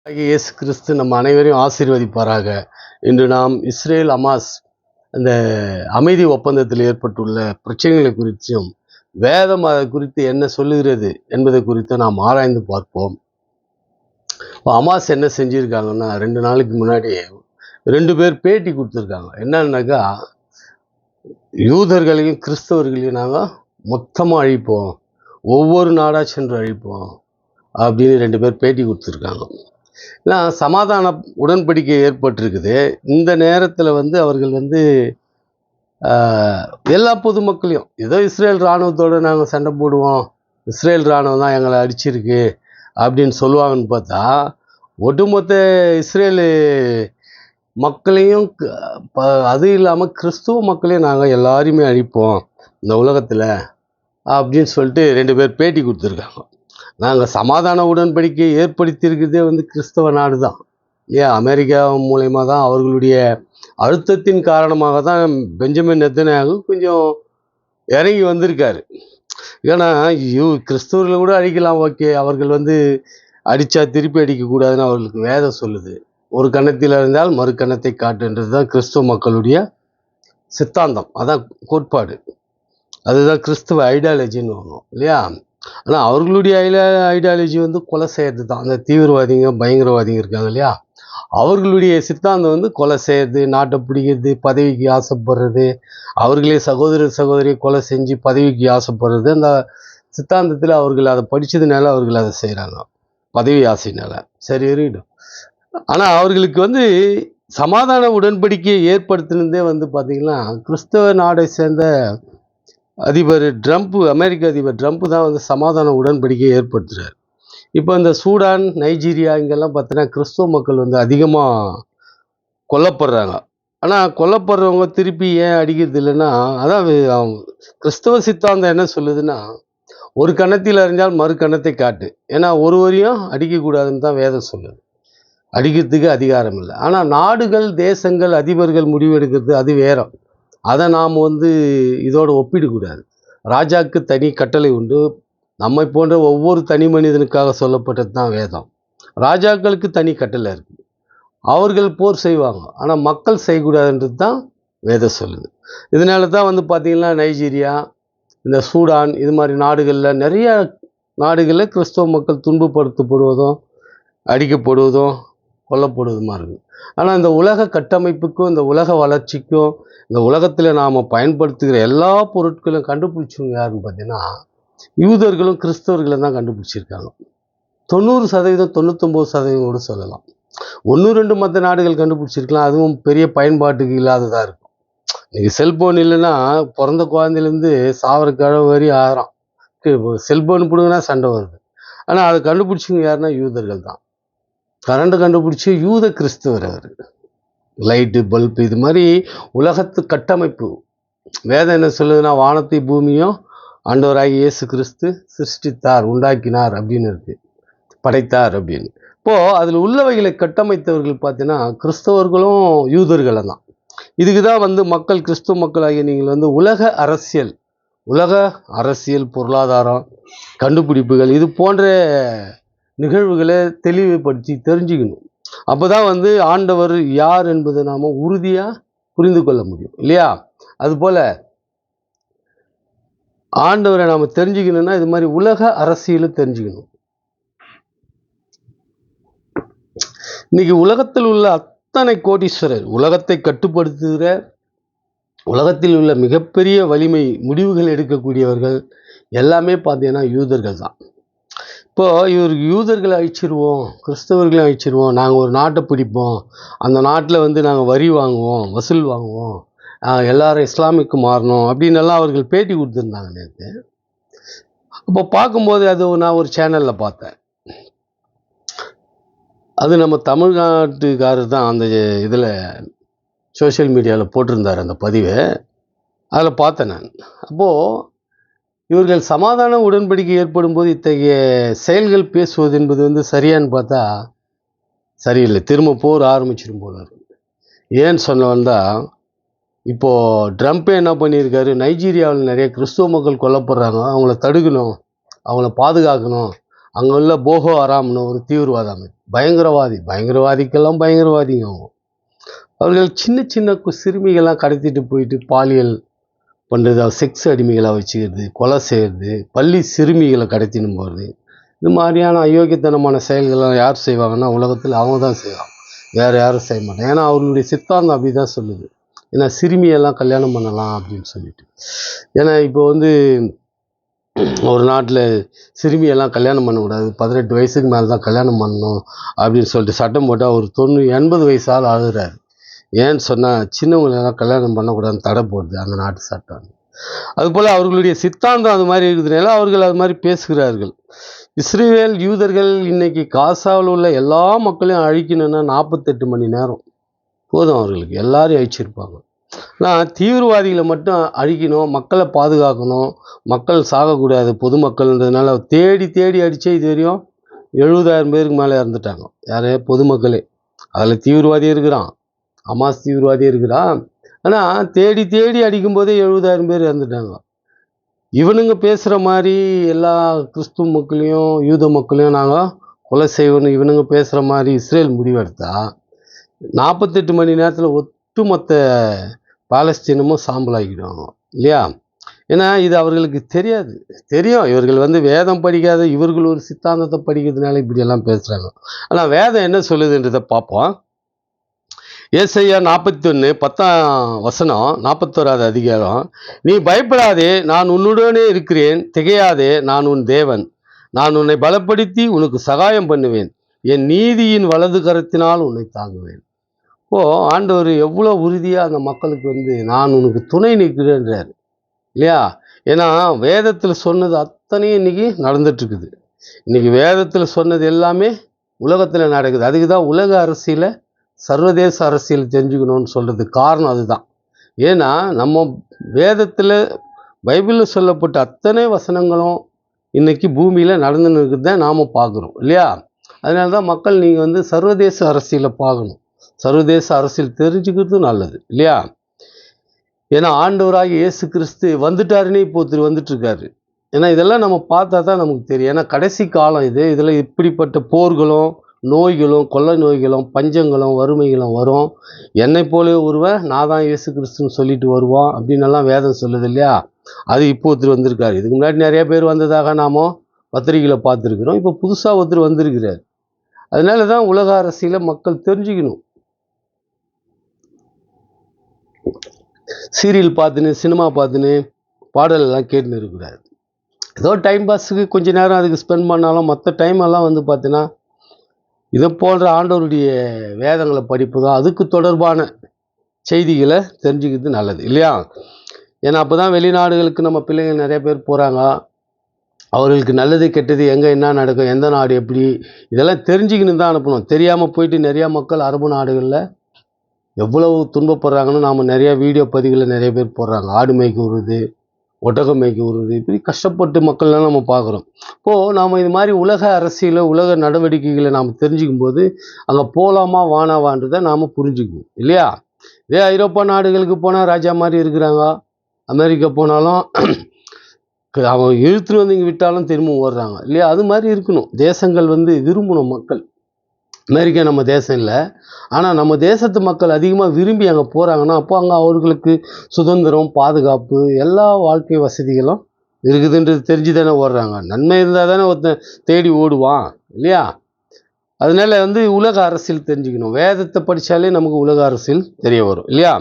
இயேசு கிறிஸ்து நம்ம அனைவரையும் ஆசீர்வதிப்பாராக. இன்று நாம் இஸ்ரேல் அமாஸ் அந்த அமைதி ஒப்பந்தத்தில் ஏற்பட்டுள்ள பிரச்சனைகளை குறித்தும் வேதம் அதை குறித்து என்ன சொல்லுகிறது என்பதை குறித்து நாம் ஆராய்ந்து பார்ப்போம். அமாஸ் என்ன செஞ்சிருக்காங்கன்னா, 2 நாளைக்கு முன்னாடி 2 பேர் பேட்டி கொடுத்துருக்காங்க. என்னன்னாக்கா, யூதர்களையும் கிறிஸ்தவர்களையும் நாங்கள் மொத்தமாக அழிப்போம், ஒவ்வொரு நாடாக சென்று அழிப்போம் அப்படின்னு 2 பேர் பேட்டி கொடுத்துருக்காங்க. ஏன்னா சமாதான உடன்படிக்கை ஏற்பட்டிருக்குது. இந்த நேரத்தில் அவர்கள் எல்லா பொதுமக்களையும் ஏதோ இஸ்ரேல் இராணுவத்தோடு நாங்கள் சண்டை போடுவோம், இஸ்ரேல் இராணுவம் தான் எங்களை அடிச்சிருக்கு அப்படின்னு சொல்லுவாங்கன்னு பார்த்தா, ஒட்டுமொத்த இஸ்ரேலு மக்களையும் அது இல்லாமல் கிறிஸ்துவ மக்களையும் நாங்கள் எல்லாரையுமே அழிப்போம் இந்த உலகத்தில் அப்படின்னு சொல்லிட்டு 2 பேர் பேட்டி கொடுத்துருக்காங்க. நாங்கள் சமாதான உடன்படிக்கை ஏற்படுத்தியிருக்கிறதே கிறிஸ்தவ நாடு தான். ஏன் அமெரிக்கா மூலயமா தான், அவர்களுடைய அழுத்தத்தின் காரணமாக தான் பெஞ்சமின் நெத்தன்யாகு கொஞ்சம் இறங்கி வந்திருக்காரு. ஏன்னா கிறிஸ்தவர்களை கூட அழிக்கலாம், ஓகே, அவர்கள் அடித்தா திருப்பி அடிக்கக்கூடாதுன்னு அவர்களுக்கு வேதம் சொல்லுது. ஒரு கன்னத்தில் இருந்தால் மறு கன்னத்தை காட்டுன்றது தான் கிறிஸ்துவ மக்களுடைய சித்தாந்தம், அதான் கோட்பாடு, அதுதான் கிறிஸ்துவ ஐடியாலஜின்னு வரும் இல்லையா. ஆனால் அவர்களுடைய ஐடியாலஜி கொலை செய்கிறது தான். அந்த தீவிரவாதிங்க பயங்கரவாதிங்க இருக்காங்க இல்லையா, அவர்களுடைய சித்தாந்தம் கொலை செய்கிறது, நாட்டை பிடிக்கிறது, பதவிக்கு ஆசைப்படுறது, அவர்களே சகோதரியை கொலை செஞ்சு பதவிக்கு ஆசைப்படுறது. அந்த சித்தாந்தத்தில் அவர்கள் அதை படித்ததுனால அவர்கள் அதை செய்கிறாங்க, பதவி ஆசையினால. சரி இருக்கட்டும். ஆனால் அவர்களுக்கு சமாதான உடன்படிக்கையை ஏற்படுத்தினதே பார்த்திங்கன்னா, கிறிஸ்தவ நாடை சேர்ந்த அதிபர் ட்ரம்ப், அமெரிக்க அதிபர் ட்ரம்ப் தான் சமாதான உடன்படிக்கையை ஏற்படுத்துகிறார். இப்போ இந்த சூடான், நைஜீரியா இங்கெல்லாம் பார்த்தீங்கன்னா கிறிஸ்துவ மக்கள் அதிகமாக கொல்லப்படுறாங்க. ஆனால் கொல்லப்படுறவங்க திருப்பி ஏன் அடிக்கிறது இல்லைன்னா, அதான் கிறிஸ்தவ சித்தாந்தம் என்ன சொல்லுதுன்னா, ஒரு கன்னத்தில் அறிஞ்சால் மறு கன்னத்தை காட்டு. ஏன்னா ஒருவரையும் அடிக்கக்கூடாதுன்னு தான் வேதம் சொல்லுது. அடிக்கிறதுக்கு அதிகாரம் இல்லை. ஆனால் நாடுகள், தேசங்கள், அதிபர்கள் முடிவெடுக்கிறது அது வேற. அதை நாம் இதோடு ஒப்பிடக்கூடாது. ராஜாவுக்கு தனி கட்டளை உண்டு. நம்மை போன்ற ஒவ்வொரு தனி மனிதனுக்காக சொல்லப்பட்டது தான் வேதம். ராஜாக்களுக்கு தனி கட்டளை இருக்குது, அவர்கள் போர் செய்வாங்க, ஆனால் மக்கள் செய்யக்கூடாதுன்றது தான் வேதம் சொல்லுது. இதனால தான் பார்த்திங்கன்னா நைஜீரியா, இந்த சூடான், இது மாதிரி நாடுகளில், நிறைய நாடுகளில் கிறிஸ்தவ மக்கள் துன்பப்படுத்தப்படுவதும் அடிக்கப்படுவதும் கொல்லப்படுவதுமா இருக்குது. ஆனால் இந்த உலக கட்டமைப்புக்கும், இந்த உலக வளர்ச்சிக்கும், இந்த உலகத்தில் நாம் பயன்படுத்துகிற எல்லா பொருட்களையும் கண்டுபிடிச்சவங்க யாருன்னு பார்த்தீங்கன்னா, யூதர்களும் கிறிஸ்தவர்களும் தான் கண்டுபிடிச்சிருக்காங்க. 90%, 99% கூட சொல்லலாம். 1-2 மற்ற நாடுகள் கண்டுபிடிச்சிருக்கலாம், அதுவும் பெரிய பயன்பாட்டுக்கு இல்லாததாக இருக்கும். இன்றைக்கி செல்ஃபோன் இல்லைன்னா பிறந்த குழந்தையிலேருந்து சாவர கிழவு வரி ஆகிறான், செல்ஃபோன் பிடுங்கினா சண்டை வருது. ஆனால் அதை கண்டுபிடிச்சவங்க யாருன்னா யூதர்கள் தான். கரண்ட் கண்டுபிடிச்சி யூத கிறிஸ்தவர் அவர். லைட்டு, பல்பு, இது மாதிரி உலகத்து கட்டமைப்பு வேதம் என்ன சொல்லுதுன்னா, வானத்தை பூமியும் ஆண்டவராகிய இயேசு கிறிஸ்து சிருஷ்டித்தார், உண்டாக்கினார் அப்படின்னு இருக்கு, படைத்தார் அப்படின்னு. இப்போது அதில் உள்ளவைகளை கட்டமைத்தவர்கள் பார்த்தீங்கன்னா கிறிஸ்தவர்களும் யூதர்களும் தான். இதுக்கு தான் மக்கள், கிறிஸ்துவ மக்களாகிய நீங்கள் உலக அரசியல், பொருளாதாரம், கண்டுபிடிப்புகள், இது போன்ற நிகழ்வுகளை தெளிவுபடுத்தி தெரிஞ்சுக்கணும். அப்போ தான் ஆண்டவர் யார் என்பதை நாம் உறுதியாக புரிந்து கொள்ள முடியும் இல்லையா. அதுபோல் ஆண்டவரை நாம் தெரிஞ்சுக்கணுன்னா இது மாதிரி உலக அரசியலை தெரிஞ்சுக்கணும். இன்னைக்கு உலகத்தில் உள்ள அத்தனை கோடீஸ்வரர், உலகத்தை கட்டுப்படுத்துகிற, உலகத்தில் உள்ள மிகப்பெரிய வலிமை முடிவுகள் எடுக்கக்கூடியவர்கள் எல்லாமே பார்த்தீங்கன்னா யூதர்கள் தான். இப்போது யூதர்களை அழிச்சிருவோம், கிறிஸ்தவர்களை அழிச்சிருவோம், நாங்கள் ஒரு நாட்டை பிடிப்போம், அந்த நாட்டில் நாங்கள் வரி வாங்குவோம், வசூல் வாங்குவோம், எல்லாரும் இஸ்லாமிக்கு மாறணும் அப்படின்னு எல்லாம் அவர்கள் பேட்டி கொடுத்துருந்தாங்க நேற்று. அப்போ பார்க்கும்போது அது நான் ஒரு சேனலில் பார்த்தேன். அது நம்ம தமிழ்நாட்டுக்காரர் தான் அந்த இதில் சோஷியல் மீடியாவில் போட்டிருந்தார் அந்த பதிவை. அதில் பார்த்தேன் நான். அப்போது இவர்கள் சமாதான உடன்படிக்கை ஏற்படும் போது இத்தகைய செயல்கள் பேசுவது என்பது சரியான்னு பார்த்தா சரியில்லை. திரும்ப போர் ஆரம்பிச்சிடும் போல இருக்கு. ஏன்னு சொன்ன வந்தால், இப்போது ட்ரம்ப்பே என்ன பண்ணியிருக்காரு, நைஜீரியாவில் நிறைய கிறிஸ்துவ மக்கள் கொல்லப்படுறாங்க, அவங்கள தடுக்கணும், அவங்கள பாதுகாக்கணும், அங்கே உள்ள போகோ ஹராம்னு ஒரு தீவிரவாத அமைப்பு, பயங்கரவாதிக்கெல்லாம் பயங்கரவாதிங்க அவங்க. அவர்கள் சின்ன சின்ன சிறுமிகள்லாம் கடத்திட்டு போயிட்டு பாலியல் பண்ணுறது, செக்ஸ் அடிமைகளாக வச்சுக்கிறது, கொலை செய்கிறது, பள்ளி சிறுமிகளை கடத்தின்னு போகிறது, இது மாதிரியான அயோக்கியத்தனமான செயல்கள்லாம் யார் செய்வாங்கன்னா உலகத்தில் அவங்க தான் செய்வாங்க, வேறு யாரும் செய்ய மாட்டாங்க. ஏன்னா அவர்களுடைய சித்தாந்தம் அப்படி தான் சொல்லுது. ஏன்னா சிறுமியெல்லாம் கல்யாணம் பண்ணலாம் அப்படின்னு சொல்லிட்டு. ஏன்னா இப்போ வந்து ஒரு நாட்டில் சிறுமியெல்லாம் கல்யாணம் பண்ணக்கூடாது, 18 வயசுக்கு மேலே தான் கல்யாணம் பண்ணணும் அப்படின்னு சொல்லிட்டு சட்டம் போட்டால் ஒரு 80 வயசால் ஆகுறாரு. ஏன்னு சொன்னால் சின்னவங்களெல்லாம் கல்யாணம் பண்ணக்கூடாதுன்னு தடை போடுது அந்த நாட்டு சட்டம். அதுபோல் அவர்களுடைய சித்தாந்தம் அது மாதிரி இருக்கிறதுனால அவர்கள் அது மாதிரி பேசுகிறார்கள். இஸ்ரேல் யூதர்கள் இன்னைக்கு காசாவில் உள்ள எல்லா மக்களையும் அழிக்கணும்னா 48 மணி நேரம் போதும் அவர்களுக்கு, எல்லாரையும் அழிச்சிருப்பாங்க. ஆனால் தீவிரவாதிகளை மட்டும் அழிக்கணும், மக்களை பாதுகாக்கணும், மக்கள் சாகக்கூடாது பொதுமக்கள்ன்றதுனால தேடி தேடி அடித்தே இது வரையும் 70,000 பேருக்கு மேலே இறந்துட்டாங்க. யார்? பொதுமக்களே. அதில் தீவிரவாதி இருக்கிறான், ஹமாஸ் தீவிரவாதி இருக்கிறான். ஆனால் தேடி தேடி அடிக்கும்போதே 70,000 பேர் இறந்துட்டாங்க. இவனுங்க பேசுகிற மாதிரி எல்லா கிறிஸ்துவ மக்களையும் யூத மக்களையும் நாங்கள் கொலை செய்வோன்னு இவனுங்க பேசுகிற மாதிரி இஸ்ரேல் முடிவெடுத்தா 48 மணி நேரத்தில் ஒட்டுமொத்த பாலஸ்தீனமும் சாம்பலாக்கிடுவாங்க இல்லையா? ஏன்னா இது அவர்களுக்கு தெரியாது. தெரியும் இவர்கள் வந்து வேதம் படிக்காத இவர்கள் ஒரு சித்தாந்தத்தை படிக்கிறதுனால இப்படியெல்லாம் பேசுகிறாங்க. ஆனால் வேதம் என்ன சொல்லுதுன்றதை பார்ப்போம். ஏசாயா 41 10 41வது அதிகாரம். நீ பயப்படாதே, நான் உன்னுடனே இருக்கிறேன், திகையாதே, நான் உன் தேவன், நான் உன்னை பலப்படுத்தி உனக்கு சகாயம் பண்ணுவேன், என் நீதியின் வலது கரத்தினால் உன்னை தாங்குவேன். ஆண்டவர் எவ்வளோ உறுதியாக அந்த மக்களுக்கு வந்து நான் உனக்கு துணை நிற்கிறேன்றார் இல்லையா? ஏன்னா வேதத்தில் சொன்னது அத்தனையும் இன்னைக்கு நடந்துட்டுருக்குது. இன்னைக்கு வேதத்தில் சொன்னது எல்லாமே உலகத்தில் நடக்குது. அதுக்கு தான் உலக அரசியலை சர்வதேச அரசியல் தெரிஞ்சுக்கணும்னு சொல்கிறதுக்கு காரணம் அதுதான். ஏன்னா நம்ம வேதத்தில் பைபிளில் சொல்லப்பட்ட அத்தனை வசனங்களும் இன்றைக்கி பூமியில் நடந்துன்னு இருக்குது தான் நாம் பார்க்குறோம் இல்லையா? அதனால தான் மக்கள் நீங்கள் வந்து சர்வதேச அரசியலை பார்க்கணும், சர்வதேச அரசியல் தெரிஞ்சுக்கிறது நல்லது இல்லையா? ஏன்னா ஆண்டவராகிய இயேசு கிறிஸ்து வந்துட்டாருன்னே இப்போ ஒருத்தர் வந்துட்டுருக்காரு. ஏன்னா இதெல்லாம் நம்ம பார்த்தா தான் நமக்கு தெரியும். ஏன்னா கடைசி காலம் இது. இதில் இப்படிப்பட்ட போர்களும் நோய்களும் கொள்ளை நோய்களும் பஞ்சங்களும் வறுமைகளும் வரும். என்னை போல ஒருவன் நான் தான் இயேசு கிறிஸ்துன்னு சொல்லிட்டு வருவான் அப்படின்னெல்லாம் வேதம் சொல்லுது இல்லையா? அது இப்போ ஒருத்தர் வந்திருக்காரு. இதுக்கு முன்னாடி நிறைய பேர் வந்ததாக நாம பத்திரிகையில் பார்த்துருக்குறோம். இப்போ புதுசாக ஒருத்தர் வந்திருக்கிறார். அதனால தான் உலக அரசியலை மக்கள் தெரிஞ்சுக்கணும். சீரியல் பார்த்துன்னு சினிமா பார்த்துன்னு பாடலெல்லாம் கேட்டுன்னு இருக்கக்கூடாது. ஏதோ டைம் பாஸுக்கு கொஞ்ச நேரம் அதுக்கு ஸ்பெண்ட் பண்ணாலும் மற்ற டைமெல்லாம் வந்து பார்த்தீங்கன்னா இதை போன்ற ஆண்டவருடைய வேதங்களை படிப்பு தான், அதுக்கு தொடர்பான செய்திகளை தெரிஞ்சுக்கிறது நல்லது இல்லையா? ஏன்னா அப்போ தான் வெளிநாடுகளுக்கு நம்ம பிள்ளைங்க நிறைய பேர் போகிறாங்க. அவர்களுக்கு நல்லது கெட்டது எங்கே என்ன நடக்கும், எந்த நாடு எப்படி, இதெல்லாம் தெரிஞ்சுக்கணும் தான் அனுப்பணும். தெரியாமல் போயிட்டு நிறையா மக்கள் அரபு நாடுகளில் எவ்வளவு துன்பப்படுறாங்கன்னு நாம் நிறையா வீடியோ பதிவுகளை நிறைய பேர் போடுறாங்க. ஆடு மேய்க்க விடுறது, ஒட்டகம் மேய்க்க விடுறது, இப்படி கஷ்டப்பட்டு மக்கள்லாம் நம்ம பார்க்குறோம். இப்போது நாம் இது மாதிரி உலக அரசியலை உலக நடவடிக்கைகளை நாம் தெரிஞ்சுக்கும் போது அங்கே போகலாமா வானாவான்றதை நாம் புரிஞ்சுக்கணும் இல்லையா? இதே ஐரோப்பா நாடுகளுக்கு போனால் ராஜா மாதிரி இருக்கிறாங்க. அமெரிக்கா போனாலும் அவன் இழுத்துட்டு வந்து இங்கே விட்டாலும் திரும்ப ஓடுறாங்க இல்லையா? அது மாதிரி இருக்கணும். தேசங்கள் வந்து விரும்பணும் மக்கள். அமெரிக்கா நம்ம தேசம் இல்லை, ஆனால் நம்ம தேசத்து மக்கள் அதிகமாக விரும்பி அங்கே போகிறாங்கன்னா அப்போ அங்கே அவர்களுக்கு சுதந்திரம், பாதுகாப்பு, எல்லா வாழ்க்கை வசதிகளும் இருக்குதுன்றது தெரிஞ்சு தானே ஓடுறாங்க. நன்மை இருந்தால் தானே ஒருத்தன் தேடி ஓடுவான் இல்லையா? அதனால வந்து உலக அரசியல் தெரிஞ்சுக்கணும். வேதத்தை படித்தாலே நமக்கு உலக அரசியல் தெரிய வரும் இல்லையா?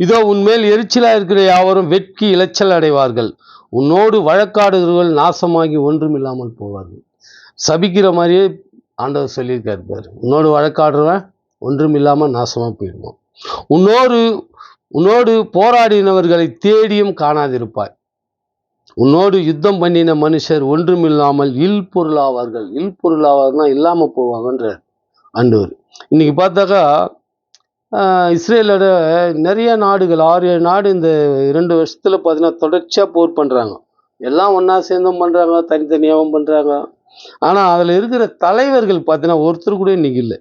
இதோ உன்மேல் எரிச்சலாக இருக்கிற யாவரும் வெட்கி இளைச்சல் அடைவார்கள், உன்னோடு வழக்காடுகிறவர்கள் நாசமாகி ஒன்றும் இல்லாமல் போவார்கள். சபிக்கிற மாதிரியே ஆண்டவர் சொல்லியிருக்காரு பாரு. உன்னோடு வழக்காடுறவன் ஒன்றும் இல்லாமல் நாசமாக போயிடுவான். உன்னோடு போராடினவர்களை தேடியும் காணாதிருப்பாய். உன்னோடு யுத்தம் பண்ணின மனுஷர் ஒன்றும் இல்லாமல் இல்பொருளாவார்கள். இல்பொருளாவார்னா இல்லாமல் போவாங்கன்ற ஆண்டவர். இன்னைக்கு பார்த்தாக்கா இஸ்ரேலோட நிறைய நாடுகள் 6-7 நாடு இந்த 2 வருஷத்தில் பார்த்தீங்கன்னா தொடர்ச்சியாக போர் பண்ணுறாங்க. எல்லாம் ஒன்றா சேர்ந்தும் பண்ணுறாங்க, தனித்தனியாகவும் பண்ணுறாங்க. ஆனால் அதில் இருக்கிற தலைவர்கள் பார்த்தீங்கன்னா ஒருத்தர் கூட இன்னைக்கு இல்லை.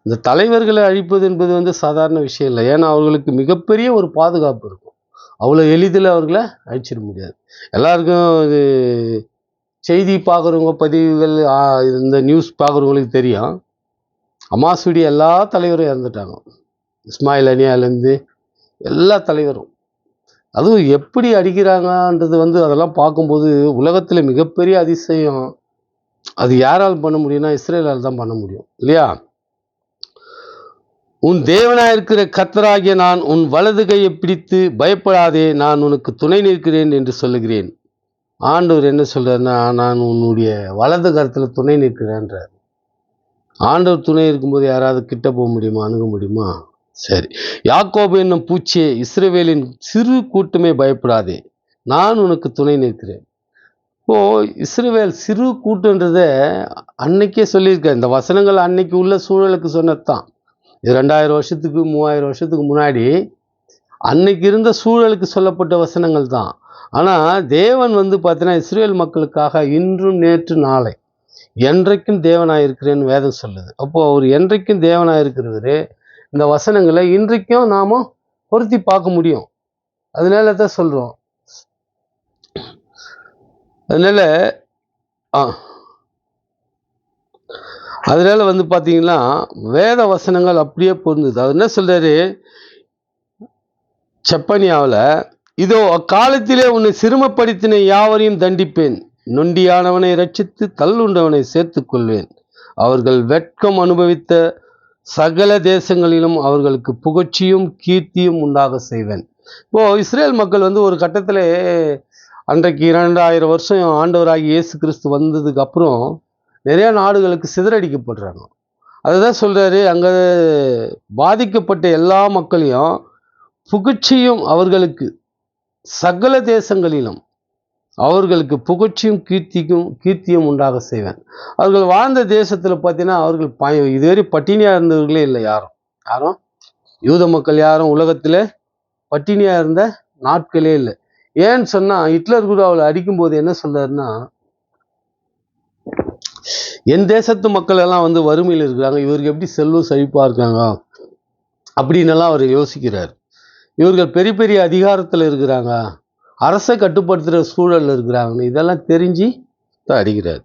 இந்த தலைவர்களை அழிப்பது என்பது வந்து சாதாரண விஷயம் இல்லை. ஏன்னா அவர்களுக்கு மிகப்பெரிய ஒரு பாதுகாப்பு இருக்கும். அவ்வளோ எளிதில் அவர்களை அழிச்சிட முடியாது. எல்லாருக்கும் இது செய்தி பார்க்குறவங்க, பதிவுகள், இந்த நியூஸ் பார்க்குறவங்களுக்கு தெரியும். அமாசுடைய எல்லா தலைவரும் இறந்துட்டாங்க. இஸ்மாயில் அனியாலேருந்து எல்லா தலைவரும். அதுவும் எப்படி அடிக்கிறாங்கன்றது அதெல்லாம் பார்க்கும்போது உலகத்தில் மிகப்பெரிய அதிசயம். அது யாரால் பண்ண முடியும்னா இஸ்ரேலால் தான் பண்ண முடியும் இல்லையா? உன் தேவனாயிருக்கிற கர்த்தராகிய நான் உன் வலது கையை பிடித்து பயப்படாதே, நான் உனக்கு துணை நிற்கிறேன் என்று சொல்லுகிறேன். ஆண்டவர் என்ன சொல்றாருன்னா, நான் உன்னுடைய வலது கரத்தில் துணை நிற்கிறேன்றார். ஆண்டவர் துணை இருக்கும்போது யாராவது கிட்ட போக முடியுமா, அணுக முடியுமா? சரி. யாக்கோபு என்னும் பூச்சியே, இஸ்ரவேலின் சிறு கூட்டமே பயப்படாதே, நான் உனக்கு துணை நிற்கிறேன். இப்போ இஸ்ரவேல் சிறு கூட்டுன்றத அன்னைக்கே சொல்லியிருக்கேன். இந்த வசனங்கள் அன்னைக்கு உள்ள சூழலுக்கு சொன்னதுதான். இது 2000 வருஷத்துக்கு 3000 வருஷத்துக்கு முன்னாடி அன்னைக்கு இருந்த சூழலுக்கு சொல்லப்பட்ட வசனங்கள் தான். ஆனால் தேவன் பார்த்தீங்கன்னா இஸ்ரேல் மக்களுக்காக இன்றும் நேற்று நாளை என்றைக்கும் தேவனாக இருக்கிறேன்னு வேதம் சொல்லுது. அப்போ அவர் என்றைக்கும் தேவனாக இருக்கிறவரு இந்த வசனங்களை இன்றைக்கும் நாம பொருத்தி பார்க்க முடியும். அதனால தான் சொல்றோம். அதனால பார்த்தீங்கன்னா வேத வசனங்கள் அப்படியே பொருந்தது. அவர் என்ன சொல்றாரு செப்பனியாவில், இதோ அக்காலத்திலே உன்னை சிறுமப்படுத்தின யாவரையும் தண்டிப்பேன், நொண்டியானவனை ரட்சித்து தள்ளுண்டவனை சேர்த்துக் கொள்வேன், அவர்கள் வெட்கம் அனுபவித்த சகல தேசங்களிலும் அவர்களுக்கு புகழ்ச்சியும் கீர்த்தியும் உண்டாக செய்வேன். இப்போ இஸ்ரேல் மக்கள் ஒரு கட்டத்தில் அன்றைக்கு 2000 வருஷம் ஆண்டவராகி இயேசு கிறிஸ்து வந்ததுக்கு அப்புறம் நிறைய நாடுகளுக்கு சிதறடிக்கப்படுறாங்க. அதுதான் சொல்றாரு, அங்கே பாதிக்கப்பட்ட எல்லா மக்களையும் புகழ்ச்சியும் அவர்களுக்கு சகல தேசங்களிலும் அவர்களுக்கு புகழ்ச்சியும் கீர்த்தியும் உண்டாக செய்வேன். அவர்கள் வாழ்ந்த தேசத்தில் பார்த்தீங்கன்னா அவர்கள் இதுவரை பட்டினியாக இருந்தவர்களே இல்லை. யாரும் யூத மக்கள் யாரும் உலகத்தில் பட்டினியாக இருந்த நாட்களே இல்லை. ஏன்னு சொன்னால் ஹிட்லர் கூட அவளை அடிக்கும்போது என்ன சொல்றாருன்னா, என் தேசத்து மக்கள் எல்லாம் வறுமையில் இருக்கிறாங்க, இவருக்கு எப்படி செல்வம் செழிப்பாக இருக்காங்க அப்படின்னு எல்லாம் அவர் யோசிக்கிறார். இவர்கள் பெரிய பெரிய அதிகாரத்தில் இருக்கிறாங்க, அரசை கட்டுப்படுத்துகிற சூழலில் இருக்கிறாங்கன்னு இதெல்லாம் தெரிஞ்சு தான் அடிக்கிறார்.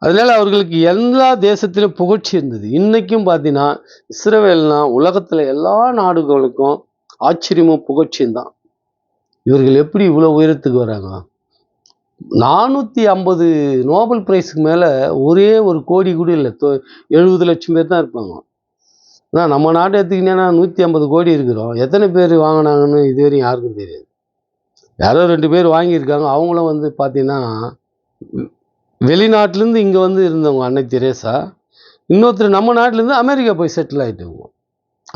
அதனால அவர்களுக்கு எல்லா தேசத்திலும் புகழ்ச்சி இருந்தது. இன்னைக்கும் பார்த்தீங்கன்னா இஸ்ரவேல்னா உலகத்தில் எல்லா நாடுகளுக்கும் ஆச்சரியமும் புகழ்ச்சியும் தான். இவர்கள் எப்படி இவ்வளோ உயரத்துக்கு வராங்க? 450 நோபல் பிரைஸுக்கு மேலே ஒரே ஒரு கோடி கூட இல்லை, 70 லட்சம் பேர் தான் இருப்பாங்க. ஆனால் நம்ம நாட்டை எடுத்துக்கிட்டீங்கன்னா 150 கோடி இருக்கிறோம். எத்தனை பேர் வாங்கினாங்கன்னு இதுவரையும் யாருக்கும் தெரியாது. யாரோ 2 பேர் வாங்கியிருக்காங்க. அவங்களும் பார்த்தீங்கன்னா வெளிநாட்டிலேருந்து இங்கே இருந்தவங்க. அன்னை தெரேசா இன்னொருத்தர் நம்ம நாட்டிலேருந்து அமெரிக்கா போய் செட்டில் ஆகிட்டவங்க,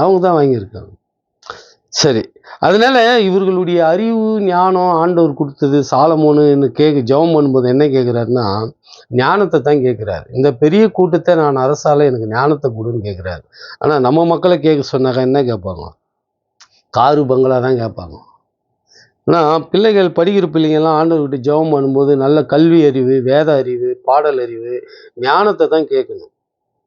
அவங்க தான் வாங்கியிருக்காங்க. சரி, அதனால இவர்களுடைய அறிவு ஞானம் ஆண்டவர் கொடுத்தது. சாலமோன்னு ஜெபம் பண்ணும்போது என்ன கேட்குறாருன்னா, ஞானத்தை தான் கேட்குறாரு. இந்த பெரிய கூட்டத்தை நான் அரசால எனக்கு ஞானத்தை கொடுன்னு கேட்குறாரு. ஆனால் நம்ம மக்களை கேட்க சொன்னாக்கா என்ன கேட்பாங்க? காரு பங்களா தான் கேட்பாங்க. ஆனால் பிள்ளைகள் படிக்கிற பிள்ளைங்கள்லாம் ஆண்டவர்கிட்ட ஜெபம் பண்ணும்போது நல்ல கல்வி அறிவு, வேத அறிவு, பாடல் அறிவு, ஞானத்தை தான் கேட்கணும்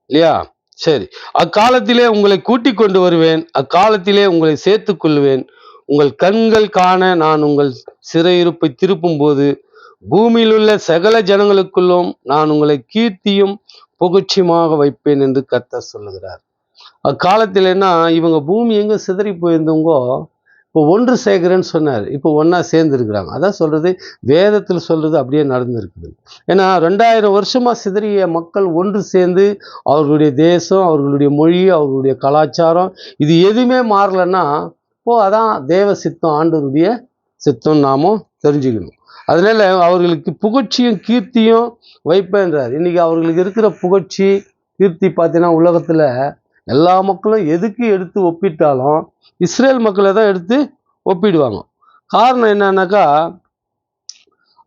இல்லையா? சரி, அக்காலத்திலே உங்களை கூட்டிக் கொண்டு வருவேன், அக்காலத்திலே உங்களை சேர்த்து கொள்வேன், உங்கள் கண்கள் காண நான் உங்கள் சிறையிருப்பை திருப்பும் போது பூமியில் உள்ள சகல ஜனங்களுக்குள்ளும் நான் உங்களை கீர்த்தியும் புகழ்ச்சியுமாக வைப்பேன் என்று கர்த்தர் சொல்லுகிறார். அக்காலத்திலன்னா இவங்க பூமி எங்க சிதறி போயிருந்தவங்கோ இப்போ ஒன்று சேர்க்கிறேன்னு சொன்னார். இப்போ ஒன்றா சேர்ந்துருக்குறாங்க. அதான் சொல்கிறது, வேதத்தில் சொல்கிறது அப்படியே நடந்துருக்குது. ஏன்னா 2000 வருஷமாக சிதறிய மக்கள் ஒன்று சேர்ந்து அவர்களுடைய தேசம், அவர்களுடைய மொழி, அவர்களுடைய கலாச்சாரம் இது எதுவுமே மாறலைன்னா அதான் தேவ சித்தம், ஆண்டவருடைய சித்தம் நாமும் தெரிஞ்சுக்கணும். அதனால அவர்களுக்கு புகழ்ச்சியும் கீர்த்தியும் வைப்பேன்றார். இன்றைக்கி அவர்களுக்கு இருக்கிற புகழ்ச்சி கீர்த்தி பார்த்தீங்கன்னா உலகத்தில் எல்லா மக்களும் எதுக்கு எடுத்து ஒப்பிட்டாலும் இஸ்ரேல் மக்களை தான் எடுத்து ஒப்பிடுவாங்க. காரணம் என்னன்னாக்கா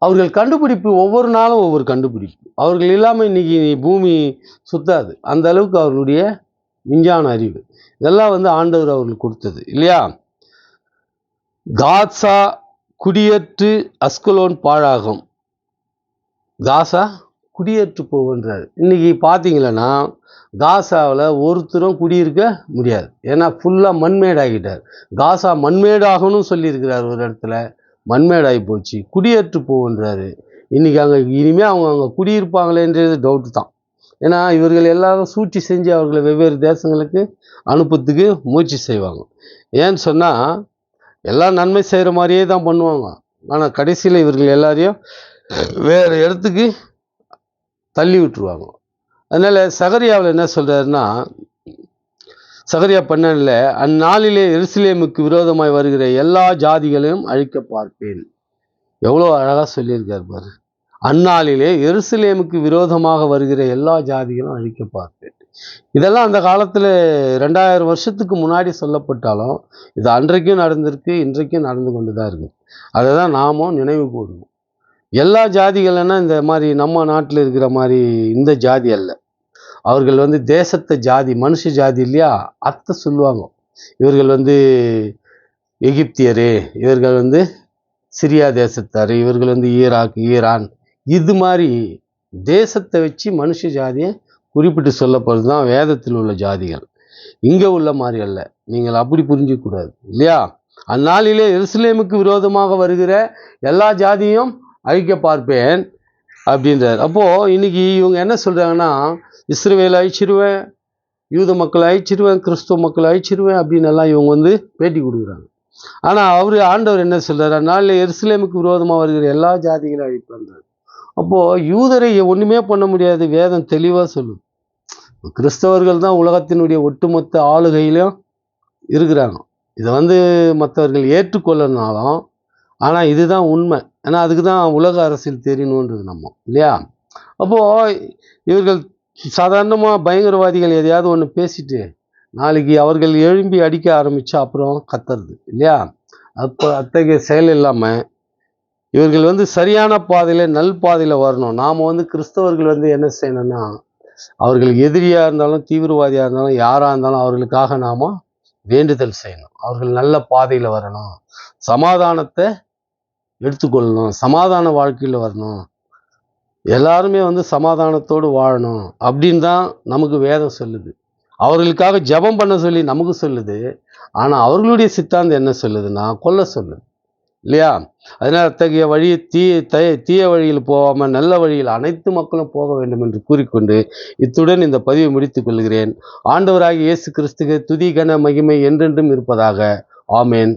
அவர்கள் கண்டுபிடிப்பு ஒவ்வொரு நாளும் ஒவ்வொரு கண்டுபிடிப்பு. அவர்கள் இல்லாமல் இன்னைக்கு பூமி சுத்தாது. அந்த அளவுக்கு அவர்களுடைய விஞ்ஞான அறிவு இதெல்லாம் ஆண்டவர் அவர்களுக்கு கொடுத்தது இல்லையா? காசா குடியேற்று அஸ்கலோன் பாழாகும், காசா குடியேற்று போகின்றார். இன்னைக்கு பார்த்தீங்களன்னா காசாவில் ஒருத்தரும் குடியிருக்க முடியாது. ஏன்னா ஃபுல்லாக மண்மேடாகிட்டார். காசா மண்மேடாகணும்னு சொல்லியிருக்கிறார் ஒரு இடத்துல, மண்மேடாகி போச்சு, குடியேற்று போகின்றாரு. இன்றைக்கி இனிமேல் அவங்க அங்கே குடியிருப்பாங்களேன்றது டவுட்டு தான். ஏன்னா இவர்கள் எல்லாரும் சூழ்ச்சி செஞ்சு அவர்களை வெவ்வேறு தேசங்களுக்கு அனுப்புறதுக்கு முயற்சி செய்வாங்க. ஏன்னு சொன்னால் எல்லாம் நன்மை செய்கிற மாதிரியே தான் பண்ணுவாங்க. ஆனால் கடைசியில் இவர்கள் எல்லாரையும் வேறு இடத்துக்கு தள்ளி விட்டுருவாங்க. அதனால் சகரியாவில் என்ன சொல்கிறாருன்னா, சகரியா 12 அந்நாளிலே எருசலேமுக்கு விரோதமாய் வருகிற எல்லா ஜாதிகளையும் அழிக்க பார்ப்பேன். எவ்வளோ அழகாக சொல்லியிருக்கார் பாரு. அந்நாளிலே எருசலேமுக்கு விரோதமாக வருகிற எல்லா ஜாதிகளும் அழிக்க பார்ப்பேன். இதெல்லாம் அந்த காலத்தில் 2000 வருஷத்துக்கு முன்னாடி சொல்லப்பட்டாலும் இது அன்றைக்கும் நடந்திருக்கு, இன்றைக்கும் நடந்து கொண்டு தான் இருக்குது. அதை தான் நாமும் நினைவு கூறணும். எல்லா ஜாதிகள்னா இந்த மாதிரி நம்ம நாட்டில் இருக்கிற மாதிரி இந்த ஜாதி அல்ல. அவர்கள் தேசத்தை ஜாதி, மனுஷ ஜாதி இல்லையா, அத்தை சொல்லுவாங்க. இவர்கள் எகிப்தியரு, இவர்கள் சிரியா தேசத்தார், இவர்கள் ஈராக், ஈரான், இது மாதிரி தேசத்தை வச்சு மனுஷ ஜாதியை குறிப்பிட்டு சொல்லப்படுறது தான் வேதத்தில் உள்ள ஜாதிகள். இங்கே உள்ள மாதிரி அல்ல. நீங்கள் அப்படி புரிஞ்சிக்கூடாது இல்லையா. அந்நாளிலே எருசலேமுக்கு விரோதமாக வருகிற எல்லா ஜாதியும் அழிக்க பார்ப்பேன் அப்படின்றார். அப்போது இன்னைக்கு இவங்க என்ன சொல்கிறாங்கன்னா, இஸ்ரவேல் அழிச்சிருவேன், யூத மக்கள் அழிச்சிருவேன், கிறிஸ்துவ மக்கள் அழிச்சிருவேன் அப்படின்னு எல்லாம் இவங்க பேட்டி கொடுக்குறாங்க. ஆனால் ஆண்டவர் என்ன சொல்கிறார், அந்நாளில் எருசலேமுக்கு விரோதமாக வருகிற எல்லா ஜாதிகளையும் அழிப்பார். அப்போது யூதரை ஒன்றுமே பண்ண முடியாது, வேதம் தெளிவாக சொல்லுது. கிறிஸ்தவர்கள் தான் உலகத்தினுடைய ஒட்டுமொத்த ஆளுகையிலும் இருக்கிறாங்க. இதை மற்றவர்கள் ஏற்றுக்கொள்ளனாலும், ஆனால் இதுதான் உண்மை. ஏன்னா அதுக்கு தான் உலக அரசியல் தெரியணுன்றது நம்ம இல்லையா. அப்போது இவர்கள் சாதாரணமாக பயங்கரவாதிகள் எதையாவது ஒன்று பேசிட்டு நாளைக்கு அவர்கள் எழும்பி அடிக்க ஆரம்பித்தா அப்புறம் கத்துறது இல்லையா. அப்போ அத்தகைய செயல் இல்லாமல் இவர்கள் சரியான பாதையில், நல் பாதையில் வரணும். நாம் கிறிஸ்தவர்கள் என்ன செய்யணும்னா, அவர்கள் எதிரியாக இருந்தாலும் தீவிரவாதியாக இருந்தாலும் யாராக இருந்தாலும் அவர்களுக்காக நாம் வேண்டுதல் செய்யணும். அவர்கள் நல்ல பாதையில் வரணும், சமாதானத்தை எடுத்துக்கொள்ளணும், சமாதான வாழ்க்கையில் வரணும், எல்லாருமே சமாதானத்தோடு வாழணும் அப்படின்னு தான் நமக்கு வேதம் சொல்லுது. அவர்களுக்காக ஜெபம் பண்ண சொல்லி நமக்கு சொல்லுது. ஆனால் அவர்களுடைய சித்தாந்தம் என்ன சொல்லுதுன்னா, கொல்ல சொல்லுது இல்லையா. அதனால் அத்தகைய வழியை தீய வழியில் போகாமல் நல்ல வழியில் அனைத்து மக்களும் போக வேண்டும் என்று கூறிக்கொண்டு இத்துடன் இந்த பதிவை முடித்துக் கொள்கிறேன். ஆண்டவராகிய இயேசு கிறிஸ்துவுக்கு துதி கன மகிமை என்றென்றும் இருப்பதாக. ஆமேன்.